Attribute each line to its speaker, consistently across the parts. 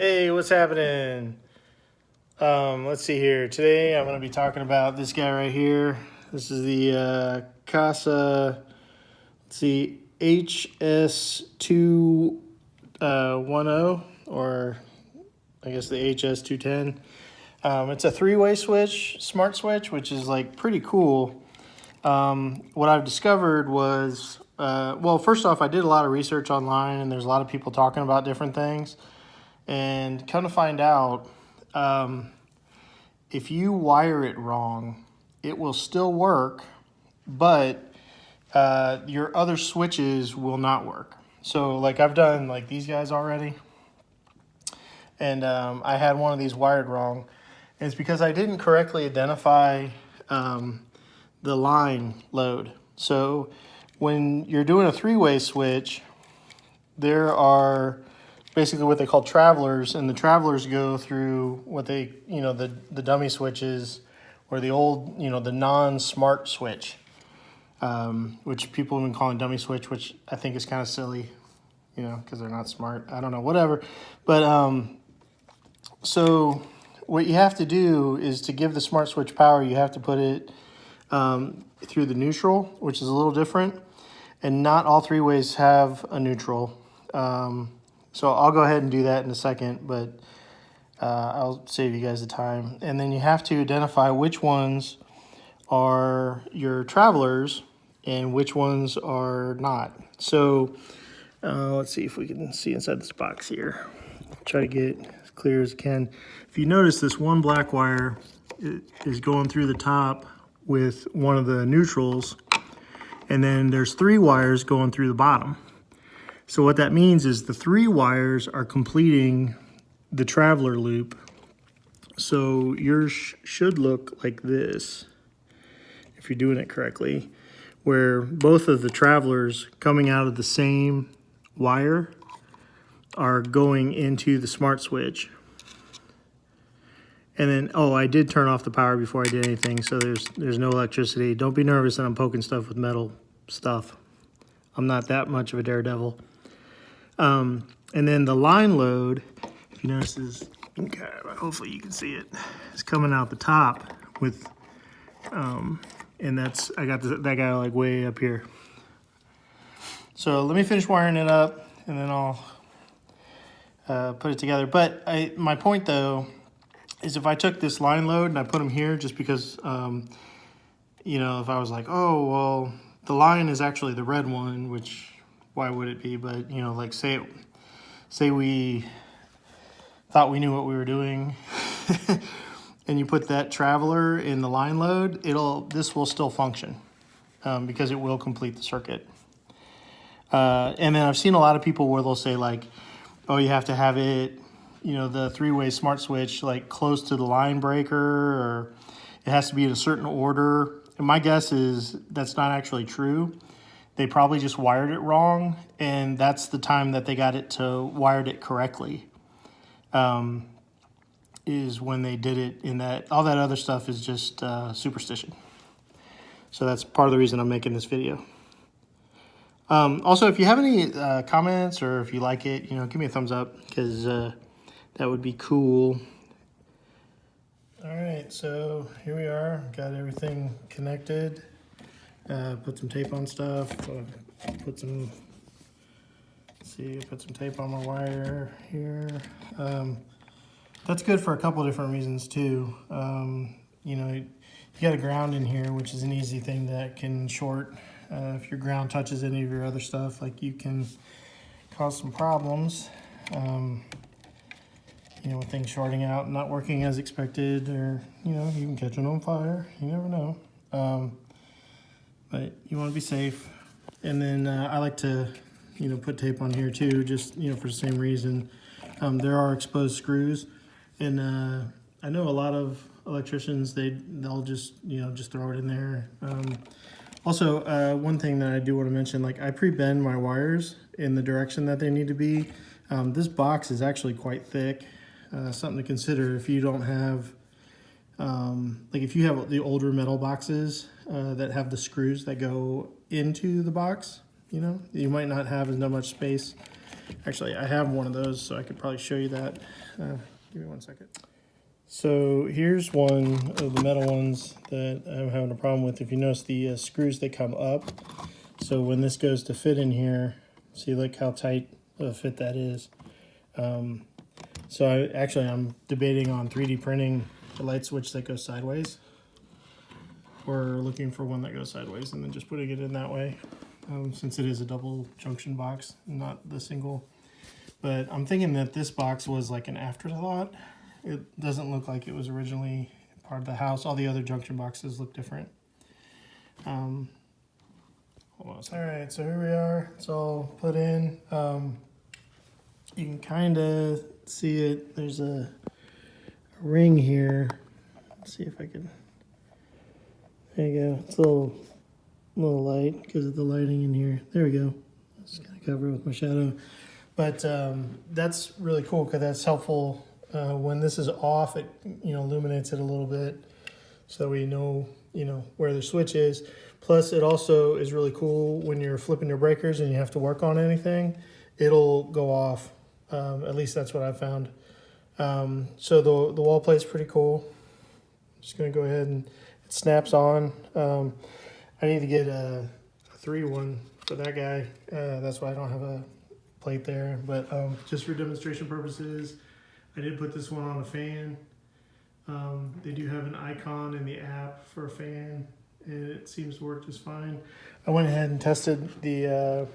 Speaker 1: Hey, what's happening? Let's see here. Today I'm going to be talking about this guy right here. This is the Casa, let's see, HS210, or I guess the HS210. It's a three-way switch, smart switch, which is like pretty cool. What I've discovered was, well, first off, I did a lot of research online, and there's a lot of people talking about different things. And come to find out, um, if you wire it wrong, it will still work, but your other switches will not work. So, like I've done like these guys already, and I had one of these wired wrong, and it's because I didn't correctly identify the line load. So, when you're doing a three-way switch, there are basically what they call travelers, and the travelers go through what they, the dummy switches, or the old, the non-smart switch, which people have been calling dummy switch, which I think is kind of silly, because they're not smart. I don't know, whatever. But so what you have to do is, to give the smart switch power, you have to put it through the neutral, which is a little different, and not all three ways have a neutral. So I'll go ahead and do that in a second, but I'll save you guys the time. And then you have to identify which ones are your travelers and which ones are not. So let's see if we can see inside this box here. Try to get as clear as I can. If you notice, this one black wire is going through the top with one of the neutrals, and then there's three wires going through the bottom. So what that means is the three wires are completing the traveler loop. So yours should look like this, if you're doing it correctly, where both of the travelers coming out of the same wire are going into the smart switch. And then, oh, I did turn off the power before I did anything, so there's no electricity. Don't be nervous that I'm poking stuff with metal stuff. I'm not that much of a daredevil. And then the line load, if you notice, is, okay, hopefully you can see it, it's coming out the top with, and that's, I got that guy like way up here. So let me finish wiring it up, and then I'll put it together. But my point though is, if I took this line load and I put them here, just because, if I was like, oh, well, the line is actually the red one, which, why would it be? But, like say we thought we knew what we were doing and you put that traveler in the line load, this will still function because it will complete the circuit. And then I've seen a lot of people where they'll say like, oh, you have to have it, the three-way smart switch like close to the line breaker, or it has to be in a certain order. And my guess is that's not actually true. They probably just wired it wrong, and that's the time that they got it to wired it correctly, is when they did it in that. All that other stuff is just superstition. So that's part of the reason I'm making this video. Also, if you have any comments, or if you like it, give me a thumbs up, because that would be cool. All right, so here we are. Got everything connected. Put some tape on stuff. Put some tape on my wire here. That's good for a couple different reasons too. You got a ground in here, which is an easy thing that can short. If your ground touches any of your other stuff, like, you can cause some problems. With things shorting out and not working as expected, or you can catch it on fire. You never know. But you want to be safe. And then I like to, put tape on here too, just, for the same reason. There are exposed screws, and I know a lot of electricians, they'll just, just throw it in there. Also, one thing that I do want to mention, like, I pre-bend my wires in the direction that they need to be. This box is actually quite thick. Something to consider if you don't have, like, if you have the older metal boxes that have the screws that go into the box, you might not have as much space Actually, I have one of those, so I could probably show you that. Give me 1 second. So here's one of the metal ones that I'm having a problem with. If you notice the screws, they come up. So when this goes to fit in here, see like how tight of a fit that is. So I'm debating on 3D printing a light switch that goes sideways, or looking for one that goes sideways and then just putting it in that way, since it is a double junction box, not the single. But I'm thinking that this box was like an afterthought. It doesn't look like it was originally part of the house. All the other junction boxes look different. Hold on a second. All right, so here we are. It's all put in. You can kind of see it. There's a ring here. Let's see if I can. There you go. It's a little light because of the lighting in here. There we go. Just gonna cover it with my shadow. But that's really cool because that's helpful. When this is off, it illuminates it a little bit, so we know where the switch is. Plus, it also is really cool when you're flipping your breakers and you have to work on anything. It'll go off. At least that's what I found. So the wall plate's pretty cool. I'm just gonna go ahead and it snaps on. I need to get a 3-1 for that guy. That's why I don't have a plate there. But just for demonstration purposes, I did put this one on a fan. They do have an icon in the app for a fan, and it seems to work just fine. I went ahead and tested the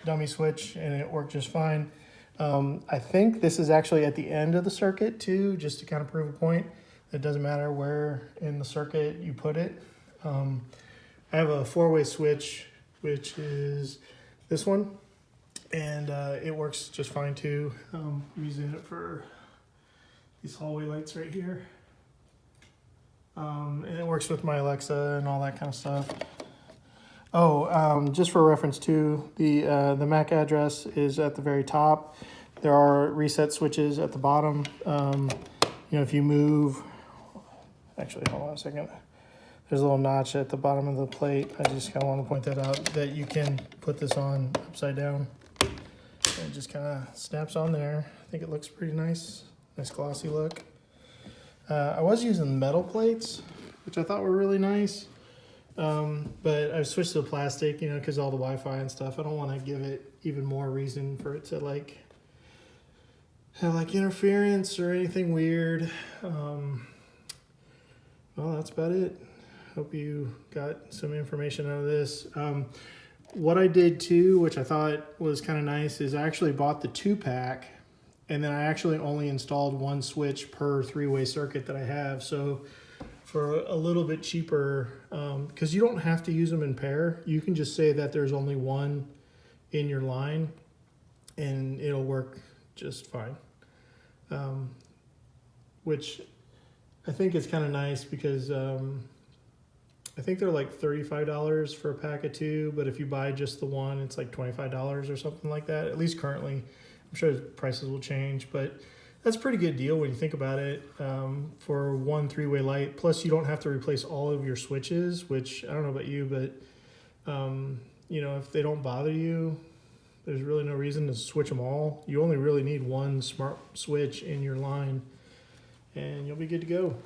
Speaker 1: dummy switch, and it worked just fine. I think this is actually at the end of the circuit too, just to kind of prove a point. It doesn't matter where in the circuit you put it. I have a 4-way switch, which is this one, and it works just fine too. I'm using it for these hallway lights right here. And it works with my Alexa and all that kind of stuff. Oh, just for reference too, the MAC address is at the very top. There are reset switches at the bottom. If you move, actually, hold on a second. There's a little notch at the bottom of the plate. I just kind of want to point that out, that you can put this on upside down. It just kind of snaps on there. I think it looks pretty nice. Nice glossy look. I was using metal plates, which I thought were really nice. But I've switched to plastic, because all the Wi-Fi and stuff. I don't want to give it even more reason for it to have interference or anything weird. Well, that's about it. Hope you got some information out of this. What I did too, which I thought was kind of nice, is I actually bought the 2-pack, and then I actually only installed one switch per 3-way circuit that I have. So for a little bit cheaper, because you don't have to use them in pair. You can just say that there's only one in your line, and it'll work just fine. Which I think is kind of nice because I think they're like $35 for a pack of 2, but if you buy just the one, it's like $25 or something like that. At least currently. I'm sure prices will change, but that's a pretty good deal when you think about it, for one 3-way light. Plus, you don't have to replace all of your switches, which I don't know about you, but if they don't bother you, there's really no reason to switch them all. You only really need one smart switch in your line, and you'll be good to go.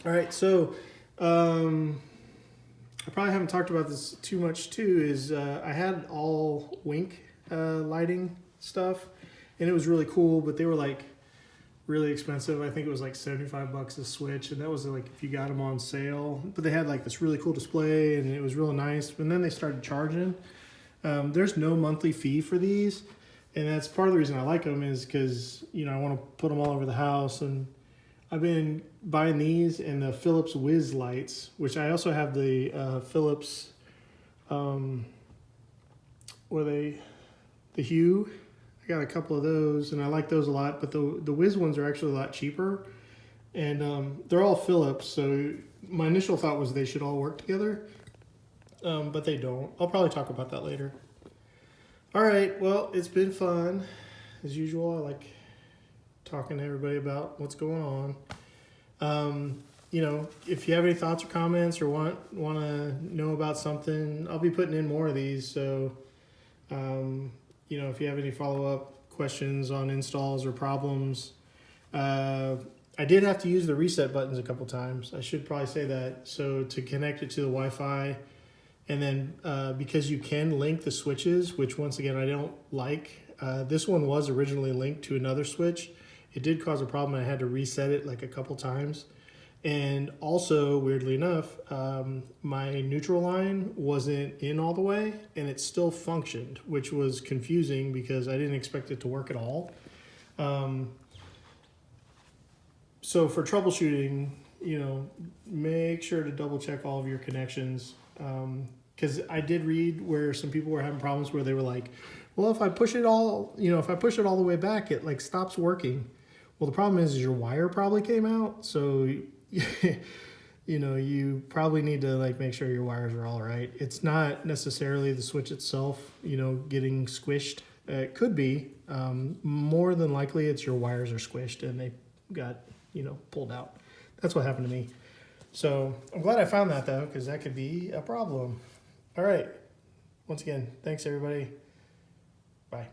Speaker 1: All right, so I probably haven't talked about this too much too, is I had all Wink lighting stuff, and it was really cool, but they were really expensive. I think it was like $75 a switch, and that was if you got them on sale. But they had this really cool display, and it was real nice. And then they started charging. There's no monthly fee for these, and that's part of the reason I like them, is because I want to put them all over the house. And I've been buying these and the Philips Whiz lights, which I also have the Philips, the Hue. I got a couple of those, and I like those a lot, but the Whiz ones are actually a lot cheaper, and they're all Philips, so my initial thought was they should all work together, but they don't. I'll probably talk about that later. All right, well, it's been fun. As usual, I like talking to everybody about what's going on. If you have any thoughts or comments or want to know about something, I'll be putting in more of these, so you know, if you have any follow-up questions on installs or problems. I did have to use the reset buttons a couple times. I should probably say that. So to connect it to the Wi-Fi, and then because you can link the switches, which once again I don't like. This one was originally linked to another switch. It did cause a problem. I had to reset it like a couple times. And also, weirdly enough, my neutral line wasn't in all the way, and it still functioned, which was confusing because I didn't expect it to work at all. So for troubleshooting, you know, make sure to double check all of your connections. Because I did read where some people were having problems where they were like, well, if I push it all, you know, if I push it all the way back, it like stops working. Well, the problem is your wire probably came out. So, you know, you probably need to like make sure your wires are all right. It's not necessarily the switch itself, you know, getting squished. It could be. More than likely it's your wires are squished and they got, you know, pulled out. That's what happened to me. So I'm glad I found that though, because that could be a problem. All right. Once again, thanks everybody. Bye.